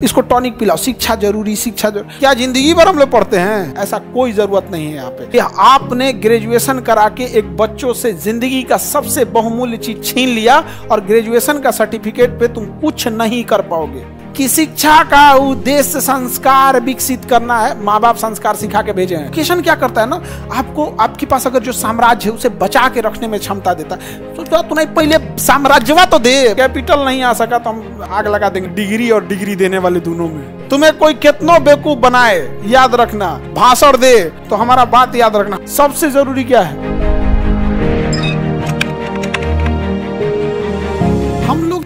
इसको टॉनिक पिलाओ, शिक्षा जरूरी, शिक्षा जरूरी। क्या जिंदगी भर हम लोग पढ़ते हैं? ऐसा कोई जरूरत नहीं है। यहाँ पे आपने ग्रेजुएशन करा के एक बच्चों से जिंदगी का सबसे बहुमूल्य चीज छीन लिया और ग्रेजुएशन का सर्टिफिकेट पे तुम कुछ नहीं कर पाओगे। कि शिक्षा का उद्देश्य संस्कार विकसित करना है। माँ बाप संस्कार सिखा के भेजे हैं। एजुकेशन क्या करता है ना, आपको आपके पास अगर जो साम्राज्य है उसे बचा के रखने में क्षमता देता है। तो तुम्हें पहले साम्राज्यवा तो दे, कैपिटल नहीं आ सका तो हम आग लगा देंगे डिग्री और डिग्री देने वाले दोनों में। तुम्हें कोई कितनो बेवकूफ बनाए, याद रखना, भाषण दे तो हमारा बात याद रखना। सबसे जरूरी क्या है?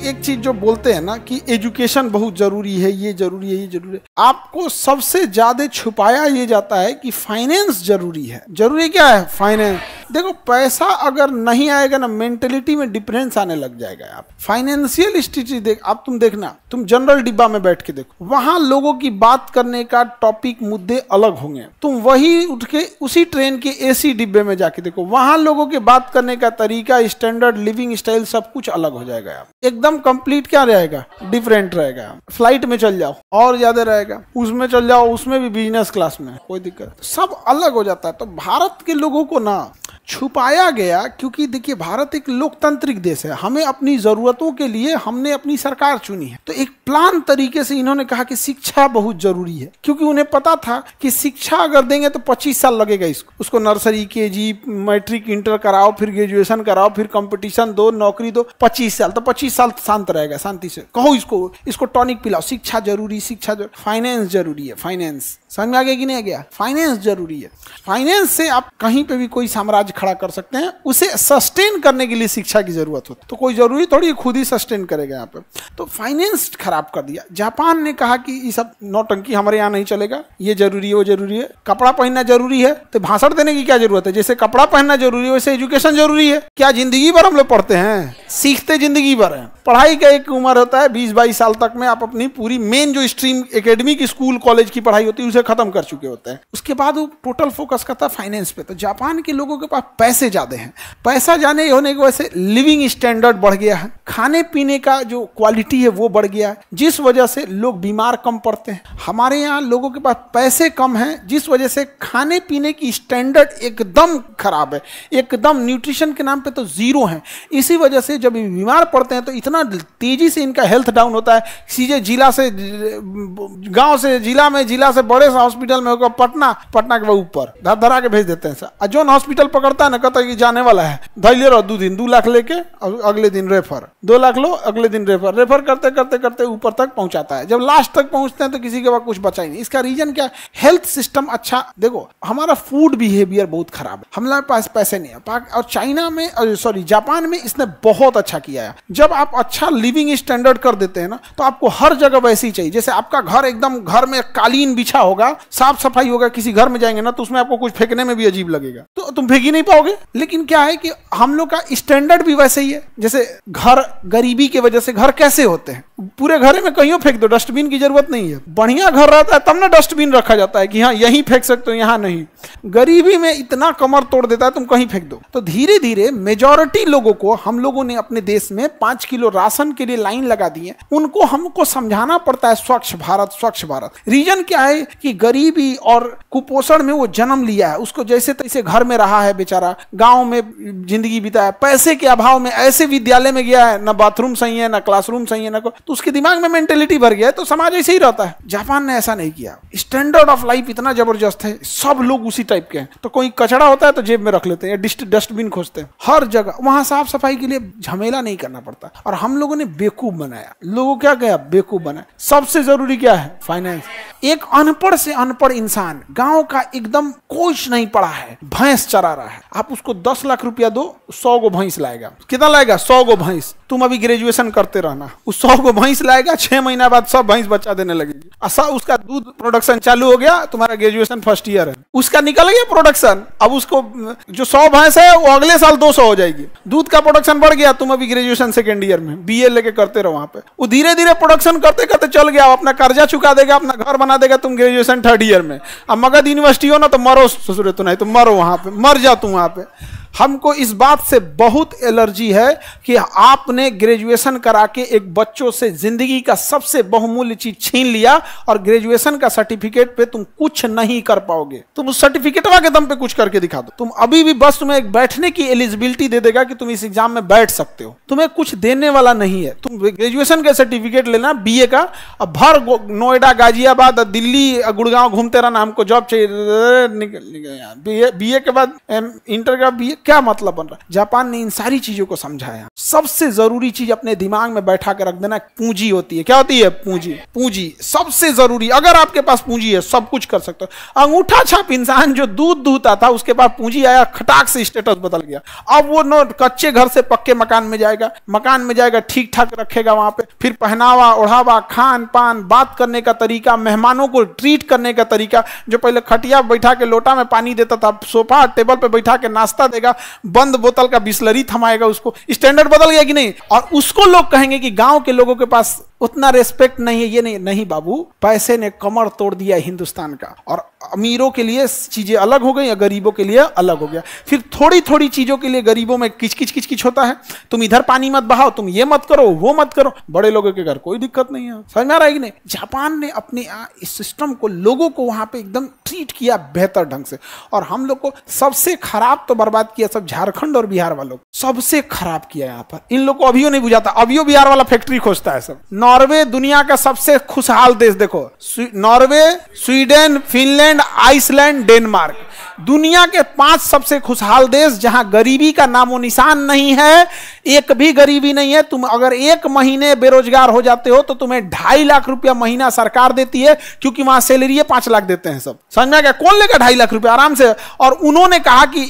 एक चीज जो बोलते हैं ना कि एजुकेशन बहुत जरूरी है, ये जरूरी है, ये जरूरी है, आपको सबसे ज्यादा छुपाया ये जाता है कि फाइनेंस जरूरी है। जरूरी क्या है? फाइनेंस। देखो, पैसा अगर नहीं आएगा ना, मेंटेलिटी में डिफरेंस आने लग जाएगा। आप फाइनेंशियल स्थिति देख, आप तुम देखना, तुम जनरल डिब्बा में बैठ के देखो, वहां लोगों की बात करने का टॉपिक, मुद्दे अलग होंगे। तुम वही उठ के उसी ट्रेन के एसी डिब्बे में जाके देखो, वहां लोगों के बात करने का तरीका, स्टैंडर्ड लिविंग स्टाइल सब कुछ अलग हो जाएगा। एकदम कंप्लीट क्या रहेगा? डिफरेंट रहेगा। फ्लाइट में चल जाओ और ज्यादा रहेगा, उसमें चल जाओ, उसमें भी बिजनेस क्लास में, कोई दिक्कत, सब अलग हो जाता है। तो भारत के लोगों को ना छुपाया गया, क्योंकि देखिए भारत एक लोकतांत्रिक देश है। हमें अपनी जरूरतों के लिए हमने अपनी सरकार चुनी है। तो एक प्लान तरीके से इन्होंने कहा कि शिक्षा बहुत जरूरी है, क्योंकि उन्हें पता था कि शिक्षा अगर देंगे तो 25 साल लगेगा उसको नर्सरी, केजी, मैट्रिक, इंटर कराओ, फिर ग्रेजुएशन कराओ, फिर कंपटीशन दो, नौकरी दो, 25 साल। तो 25 साल शांत रहेगा, शांति से कहो इसको टॉनिक पिलाओ, शिक्षा जरूरी, शिक्षा जरूरी, फाइनेंस जरूरी है। फाइनेंस समझ में आ गया कि नहीं आ गया? फाइनेंस जरूरी है। फाइनेंस से आप कहीं पे भी कोई साम्राज्य खड़ा कर सकते हैं। उसे सस्टेन करने के लिए शिक्षा की जरूरत होती है। तो कोई जरूरी थोड़ी खुद ही सस्टेन करेगा यहाँ पे। तो फाइनेंस खराब कर दिया। जापान ने कहा कि ये सब नौटंकी हमारे यहाँ नहीं चलेगा, ये जरूरी है, वो जरूरी है। कपड़ा पहनना जरूरी है तो भाषण देने की क्या जरूरत है? जैसे कपड़ा पहनना जरूरी है वैसे एजुकेशन जरूरी है। क्या जिंदगी भर हम लोग पढ़ते हैं? सीखते जिंदगी भर है। पढ़ाई का एक उम्र होता है 20-22 साल तक में आप अपनी पूरी मेन जो स्ट्रीम एकेडमिक स्कूल कॉलेज की पढ़ाई होती है उसे खत्म कर चुके होते हैं। उसके बाद वो टोटल फोकस करता है फाइनेंस पे। तो जापान के लोगों के पास पैसे ज्यादा हैं। पैसा जाने होने की वजह से लिविंग स्टैंडर्ड बढ़ गया है, खाने पीने का जो क्वालिटी है वो बढ़ गया है, जिस वजह से लोग बीमार कम पड़ते हैं। हमारे यहाँ लोगों के पास पैसे कम हैं, जिस वजह से खाने पीने की स्टैंडर्ड एकदम खराब है, एकदम न्यूट्रिशन के नाम पे तो जीरो है। इसी वजह से जब बीमार पड़ते हैं तो इतना तेजी से इनका हेल्थ डाउन होता है। सीधे जिला से गांव से जिला में, जिला से बड़े हॉस्पिटल में होकर पटना के बाद ऊपर धरा के भेज देते हैं। जोन हॉस्पिटल पकड़ता है ना, कहता है कि जाने वाला है, धैर्य रहो 2 दिन, 2 लाख लेके अगले दिन रेफर, 2 लाख लो अगले दिन रेफर करते करते करते ऊपर तक पहुंचाता है। जब लास्ट तक पहुंचते हैं तो किसी के पास कुछ बचा ही नहीं। इसका रीजन क्या है? हेल्थ सिस्टम अच्छा, देखो हमारा फूड बिहेवियर बहुत खराब है, हमारे पास पैसे नहीं है। और चाइना में, जापान में इसने बहुत अच्छा किया है। जब आप अच्छा लिविंग स्टैंडर्ड कर देते हैं ना, तो आपको हर जगह वैसे ही चाहिए। जैसे आपका घर एकदम, घर में कालीन बिछा होगा, साफ सफाई होगा, किसी घर में जाएंगे ना तो उसमें आपको कुछ फेंकने में भी अजीब लगेगा, तो तुम फेंक ही नहीं पाओगे। लेकिन क्या है कि हम लोग का स्टैंडर्ड भी वैसे ही है। जैसे घर, गरीबी की वजह से घर कैसे होते हैं, पूरे घर में कहीं फेंक दो, डस्टबिन की जरूरत नहीं है। बढ़िया घर रहता है तब ना डस्टबिन रखा जाता है कि हाँ यहीं फेंक सकते हो, यहाँ नहीं। गरीबी में इतना कमर तोड़ देता है, तुम कहीं फेंक दो। तो धीरे धीरे मेजॉरिटी लोगों को हम लोगों ने अपने देश में 5 किलो राशन के लिए लाइन लगा दी है। उनको हमको समझाना पड़ता है स्वच्छ भारत, स्वच्छ भारत। रीजन क्या है कि गरीबी और कुपोषण में वो जन्म लिया है, उसको जैसे तैसे घर में रहा है बेचारा, गांव में जिंदगी बिताया, पैसे के अभाव में ऐसे विद्यालय में गया है, ना बाथरूम सही है, ना क्लासरूम सही है, ना तो उसके दिमाग में मेंटेलिटी भर गया है, तो समाज ऐसे ही रहता है। जापान ने ऐसा नहीं किया। स्टैंडर्ड ऑफ लाइफ इतना जबरदस्त है, सब लोग उसी टाइप के हैं। तो कोई कचरा होता है तो जेब में रख लेते हैं, डस्टबिन खोजते हैं हर जगह। वहां साफ सफाई के लिए झमेला नहीं करना पड़ता। और हम लोगों ने बेवकूफ बनाया, लोगों क्या कहा? बेवकूफ बनाया। सबसे जरूरी क्या है? फाइनेंस। एक अनपढ़ से अनपढ़ इंसान, गांव का एकदम कुछ नहीं पढ़ा है, भैंस चरा रहा है, आप उसको 10 लाख रुपया दो, 100 गो भैंस लाएगा। कितना लाएगा? 100 गो भैंस। तुम अभी ग्रेजुएशन करते रहना, उस 100 गो भैंस लाएगा, 6 महीना बाद सब भैंस बच्चा देने लगेगी। उसका दूध प्रोडक्शन चालू हो गया, तुम्हारा ग्रेजुएशन फर्स्ट ईयर है, उसका निकल गया प्रोडक्शन। अब उसको जो 100 भैंस है वो अगले साल 200 हो जाएगी। दूध का प्रोडक्शन बढ़ गया, तुम अभी ग्रेजुएशन सेकेंड ईयर में BA लेके करते रहो। वहां पे वो धीरे धीरे प्रोडक्शन करते करते चल गया, अपना कर्जा चुका देगा, अपना घर बना देगा। तुम ग्रेजुएशन 3rd ईयर में, अब मगध यूनिवर्सिटी हो ना तो मरो ससुरे, तो नहीं तो मरो, वहां पे मर जा तुम वहां पे। हमको इस बात से बहुत एलर्जी है कि आपने ग्रेजुएशन करा के एक बच्चों से जिंदगी का सबसे बहुमूल्य चीज छीन लिया और ग्रेजुएशन का सर्टिफिकेट पे तुम कुछ नहीं कर पाओगे। तुम उस सर्टिफिकेटवा के दम पे कुछ करके दिखा दो। तुम अभी भी बस तुम्हें एक बैठने की एलिजिबिलिटी दे देगा कि तुम इस एग्जाम में बैठ सकते हो, तुम्हें कुछ देने वाला नहीं है। तुम ग्रेजुएशन का सर्टिफिकेट लेना बीए का, अब भर नोएडा, गाजियाबाद, दिल्ली, गुड़गांव घूमते रहना, हमको जॉब चाहिए। बीए के बाद इंटर का बीए, क्या मतलब बन रहा है? जापान ने इन सारी चीजों को समझाया। सबसे जरूरी चीज अपने दिमाग में बैठा के रख देना, पूंजी होती है। क्या होती है? पूंजी। पूंजी सबसे जरूरी। अगर आपके पास पूंजी है सब कुछ कर सकते हो। अंगूठा छाप इंसान जो दूध दूहता था, उसके पास पूंजी आया, खटाक से स्टेटस बदल गया। अब वो नो कच्चे घर से पक्के मकान में जाएगा, मकान में जाएगा, ठीक ठाक रखेगा वहां पे, फिर पहनावा ओढ़ावा, खान पान, बात करने का तरीका, मेहमानों को ट्रीट करने का तरीका, जो पहले खटिया बैठा के लोटा में पानी देता था, सोफा टेबल पे बैठा के नाश्ता देगा, बंद बोतल का बिस्लरी थमाएगा, उसको स्टैंडर्ड बदल गया कि नहीं? और उसको लोग कहेंगे कि गांव के लोगों के पास उतना रेस्पेक्ट नहीं है, ये नहीं बाबू, पैसे ने कमर तोड़ दिया हिंदुस्तान का। और अमीरों के लिए चीजें अलग हो गई, गरीबों के लिए अलग हो गया। फिर थोड़ी थोड़ी चीजों के लिए गरीबों में किच होता है। तुम इधर पानी मत बहाओ, तुम ये मत करो, वो मत करो। बड़े लोगों के घर कोई दिक्कत नहीं है। समझ में आ रहा है कि नहीं? जापान ने अपने इस सिस्टम को, लोगों को वहां पे एकदम ट्रीट किया बेहतर ढंग से। और हम लोग को सबसे खराब तो बर्बाद किया सब झारखंड और बिहार वालों, सबसे खराब किया यहाँ पर। इन लोग को अभियो नहीं बुझाता, अभियो बिहार वाला फैक्ट्री खोजता है सब। नॉर्वे दुनिया का सबसे खुशहाल देश, देखो, Norway, Sweden, Finland, Iceland, Denmark, दुनिया के 5 सबसे खुशहाल देश जहां गरीबी का नामो निशान नहीं है, एक भी गरीबी नहीं है। तुम अगर 1 महीने बेरोजगार हो जाते हो तो तुम्हें 2.5 लाख रुपया महीना सरकार देती है, क्योंकि वहां सैलरी 5 लाख देते हैं सब। समझ में आ गया? कौन लेगा 2.5 लाख रुपया आराम से? और उन्होंने कहा कि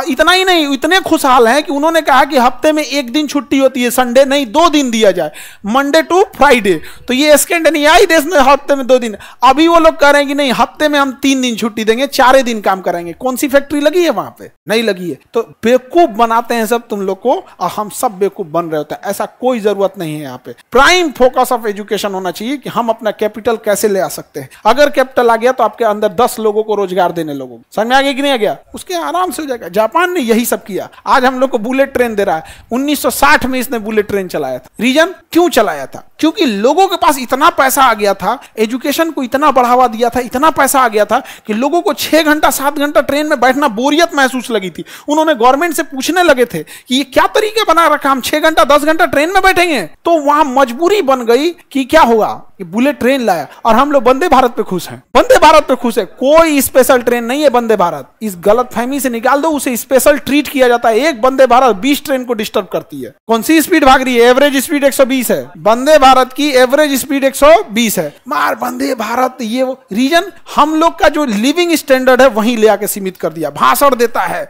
इतना ही नहीं, इतने खुशहाल हैं कि उन्होंने कहा कि हफ्ते में 1 दिन छुट्टी होती है, संडे नहीं 2 दिन दिया जाए, मंडे टू फ्राइडे। तो ये स्कैंडिनेवियाई देश में हफ्ते में 2 दिन। अभी वो लोग कह रहे हैं कि नहीं, हफ्ते में हम 3 दिन छुट्टी देंगे, 4 दिन काम कराएंगे। कौन सी फैक्ट्री लगी है वहां पे? नहीं लगी है। तो बेवकूफ बनाते हैं सब तुम लोग को, और हम सब बेवकूफ बन रहे होते हैं। ऐसा कोई जरूरत नहीं है। यहाँ पे प्राइम फोकस ऑफ एजुकेशन होना चाहिए कि हम अपना कैपिटल कैसे ले आ सकते हैं। अगर कैपिटल आ गया तो आपके अंदर 10 लोगों को रोजगार देने लोगों, समझ में आ गया कि नहीं आ गया? उसके आराम से हो जाएगा। जापान ने यही सब किया। आज हम लोग को बुलेट ट्रेन दे रहा है। 1960 में इसने बुलेट ट्रेन चलाया था। रीजन क्यों चलाया था? क्योंकि लोगों के पास इतना पैसा आ गया था, एजुकेशन को इतना बढ़ावा दिया था, इतना पैसा आ गया था कि लोगों को 6 घंटा 7 घंटा ट्रेन में बैठना बोरियत महसूस लगी थी। उन्होंने गवर्नमेंट से पूछने लगे थे कि ये क्या तरीका बना रखा, हम 6 घंटा 10 घंटा ट्रेन में बैठेंगे। तो वहां मजबूरी बन गई कि क्या होगा, कि बुलेट ट्रेन लाया। और हम लोग वंदे भारत पे खुश हैं। वंदे भारत पे खुश है। कोई स्पेशल ट्रेन नहीं है वंदे भारत। इस गलत फहमी से निकाल दो, उसे स्पेशल ट्रीट किया जाता है। एक वंदे भारत 20 ट्रेन को डिस्टर्ब करती है। कौन सी स्पीड भाग रही है? एवरेज स्पीड 120 है। वंदे भारत की एवरेज स्पीड 120 है। मार वंदे भारत, ये वो रीजन हम लोग का जो लिविंग स्टैंडर्ड है वहीं ले आके सीमित कर दिया। भाषण देता है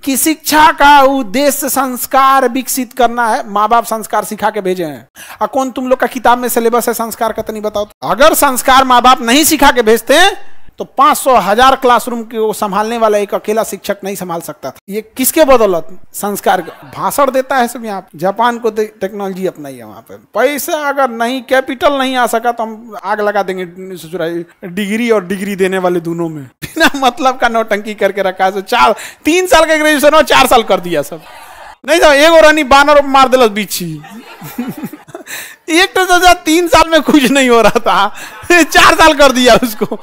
कि शिक्षा का उद्देश्य संस्कार विकसित करना है। माँ बाप संस्कार सिखा के भेजे हैं। और कौन तुम लोग का किताब में सिलेबस है संस्कार का? तो नहीं बताओ। अगर संस्कार माँ बाप नहीं सिखा के भेजते हैं तो 500,000 क्लासरूम को संभालने वाला एक अकेला शिक्षक नहीं संभाल सकता था। ये किसके बदौलत? संस्कार। भाषण देता है सब। यहाँ जापान को टेक्नोलॉजी अपनाई है। वहां पे पैसा अगर नहीं, कैपिटल नहीं आ सका तो हम आग लगा देंगे डिग्री और डिग्री देने वाले दोनों में। बिना मतलब का नौटंकी करके रखा है। 3 साल का ग्रेजुएशन हो 4 साल कर दिया सब। नहीं तो एक और रानी बानर मार दिल बीची। एक तो 3 साल में कुछ नहीं हो रहा था, 4 साल कर दिया उसको।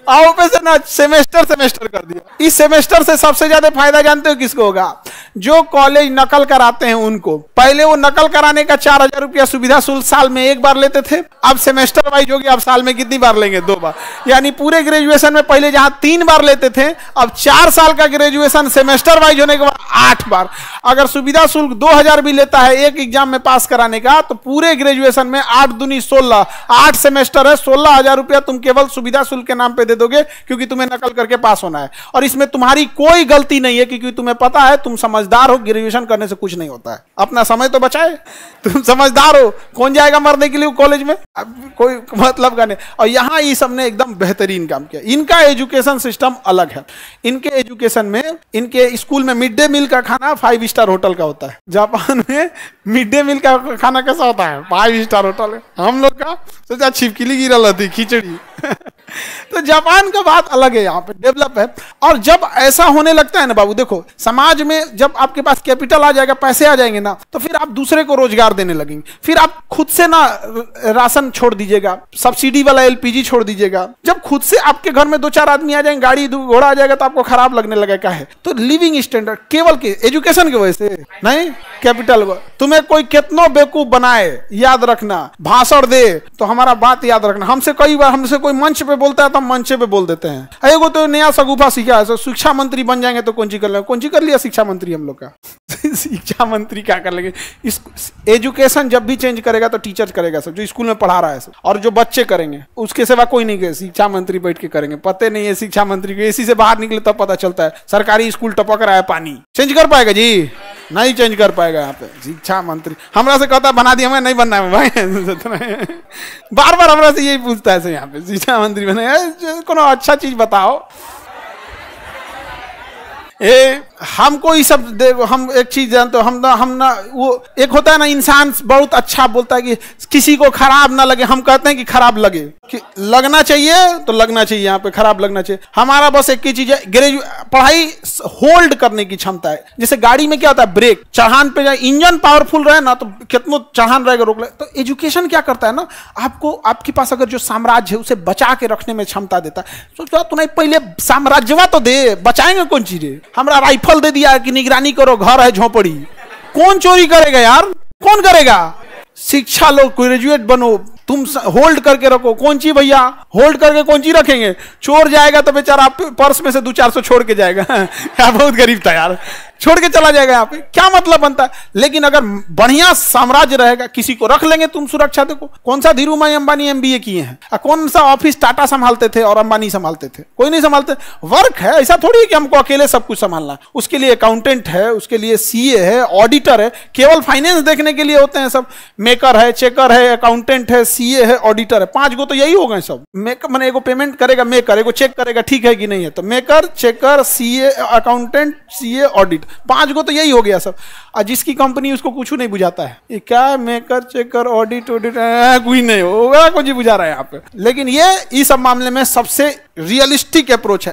आओ पे से ना सेमेस्टर कर दिया। इस सेमेस्टर से सबसे ज्यादा फायदा जानते हो किसको होगा? जो कॉलेज नकल कराते हैं उनको। पहले वो नकल कराने का 4,000 रुपया सुविधा शुल्क साल में 1 बार लेते थे। अब सेमेस्टर वाइज हो गया। अब साल में कितनी बार लेंगे? 2 बार। यानी पूरे ग्रेजुएशन में पहले जहां 3 बार लेते थे, अब 4 साल का ग्रेजुएशन सेमेस्टर वाइज होने के बाद 8 बार। अगर सुविधा शुल्क 2,000 भी लेता है एक एग्जाम में पास कराने का, तो पूरे ग्रेजुएशन में 8 दूनी 16, 8 सेमेस्टर है। 16,000 रुपया तुम केवल सुविधा शुल्क के नाम पे दे दोगे, क्योंकि तुम्हें नकल करके पास होना है। और इसमें तुम्हारी कोई गलती नहीं है, क्योंकि तुम्हें पता है, तुम समझदार हो, ग्रेजुएशन करने से कुछ नहीं होता है। अपना समय तो बचाए। तुम समझदार हो। कौन जाएगा मरने के लिए कॉलेज में? अब कोई मतलब का नहीं। और यहाँ ये सबने एकदम बेहतरीन काम किया। इनका एजुकेशन सिस्टम अलग है। इनके एजुकेशन में, इनके स्कूल में मिड डे मील का खाना 5 स्टार होटल का होता है। जापान में मिड डे मील का खाना कैसा होता है? 5 स्टार होटल है। हम लोग का सोचा छिपकली गिरा थी खिचड़ी। तो जापान का बात अलग है, यहाँ पे डेवलप है। और जब ऐसा होने लगता है ना बाबू, देखो समाज में जब आपके पास कैपिटल आ जाएगा, पैसे आ जाएंगे ना, तो फिर आप दूसरे को रोजगार देने लगेंगे। फिर आप खुद से ना राशन छोड़ दीजिएगा, सब्सिडी वाला एलपीजी छोड़ दीजिएगा। जब खुद से आपके घर में 2-4 आदमी आ जाएंगे, गाड़ी घोड़ा आ जाएगा, तो आपको खराब लगने लगेगा है। तो लिविंग स्टैंडर्ड केवल के एजुकेशन की वजह से नहीं, कैपिटल तुम्हें कोई कितनो बेवकूफ बनाए, याद रखना, भाषण दे तो हमारा बात याद रखना। हमसे कई बार हमसे कोई मंच पे बोलता है तो हम मंच पे बोल देते हैं, एगो तो नया सगुफा सीखा है, शिक्षा मंत्री बन जाएंगे तो कौन सी कर लेंगे, कौन सी कर लिया शिक्षा मंत्री हम लोग का। शिक्षा मंत्री क्या कर लेंगे, एजुकेशन जब भी चेंज करेगा तो टीचर करेगा सब, जो स्कूल में पढ़ा रहा है सब, और जो बच्चे करेंगे उसके सिवा कोई नहीं करेगा। शिक्षा मंत्री बैठ के करेंगे, पते नहीं है शिक्षा मंत्री को, एसी से बाहर निकले तब पता चलता है सरकारी स्कूल टपक रहा है पानी। चेंज कर पाएगा जी? नहीं चेंज कर पाएगा। यहाँ पे शिक्षा मंत्री हमरा से कहता बना दिया, हमें नहीं बनना है भाई। बार बार हमरा से यही पूछता है यहाँ पे, शिक्षा मंत्री बने, कोनो अच्छा चीज बताओ। हमको ये सब देखो, हम एक चीज जानते हो, हम ना वो एक होता है ना, इंसान बहुत अच्छा बोलता है कि किसी को खराब ना लगे, हम कहते हैं कि खराब लगे, कि लगना चाहिए तो लगना चाहिए, यहाँ पे खराब लगना चाहिए। हमारा बस एक ही चीज है, पढ़ाई होल्ड करने की क्षमता है। जैसे गाड़ी में क्या होता है, ब्रेक चढ़ान पे जाए, इंजन पावरफुल रहे ना तो कितना चढ़ान रहेगा रोक ले। तो एजुकेशन क्या करता है ना, आपको आपके पास अगर जो साम्राज्य है उसे बचा के रखने में क्षमता देता है। सोचो तुम्हें पहले साम्राज्यवा तो दे, बचाएंगे कौन चीजें। हमरा राइफल दे दिया कि निगरानी करो, घर है झोपड़ी, कौन चोरी करेगा यार, कौन करेगा। शिक्षा लो, ग्रेजुएट बनो, तुम होल्ड करके रखो। कौन ची भैया, होल्ड करके कौन ची रखेंगे, चोर जाएगा तो बेचारा पर्स में से 200-400 छोड़ के जाएगा। यार बहुत गरीब था यार, छोड़ के चला जाएगा, यहाँ पे क्या मतलब बनता है। लेकिन अगर बढ़िया साम्राज्य रहेगा, किसी को रख लेंगे तुम सुरक्षा। देखो कौन सा धीरूभाई अंबानी MBA किए हैं, कौन सा ऑफिस टाटा संभालते थे और अंबानी संभालते थे, कोई नहीं संभालते। वर्क है, ऐसा थोड़ी है कि हमको अकेले सब कुछ संभालना। उसके लिए अकाउंटेंट है, उसके लिए CA है, ऑडिटर है, केवल फाइनेंस देखने के लिए होते हैं सब। मेकर है, चेकर है, अकाउंटेंट है, CA है, ऑडिटर है, 5 गो तो यही हो गए सब। मेकर मैंने एगो पेमेंट करेगा, मेकर एगो चेक करेगा ठीक है कि नहीं है, तो maker, checker, CA, accountant, CA, audit, 5 गो तो यही हो गया सब। और जिसकी कंपनी उसको कुछ नहीं बुझाता है, ये क्या मेकर, चेकर, ऑडिट कोई नहीं होगा, कुछ ही बुझा रहा है यहाँ पे। लेकिन ये इस सब मामले में सबसे रियलिस्टिक अप्रोच है।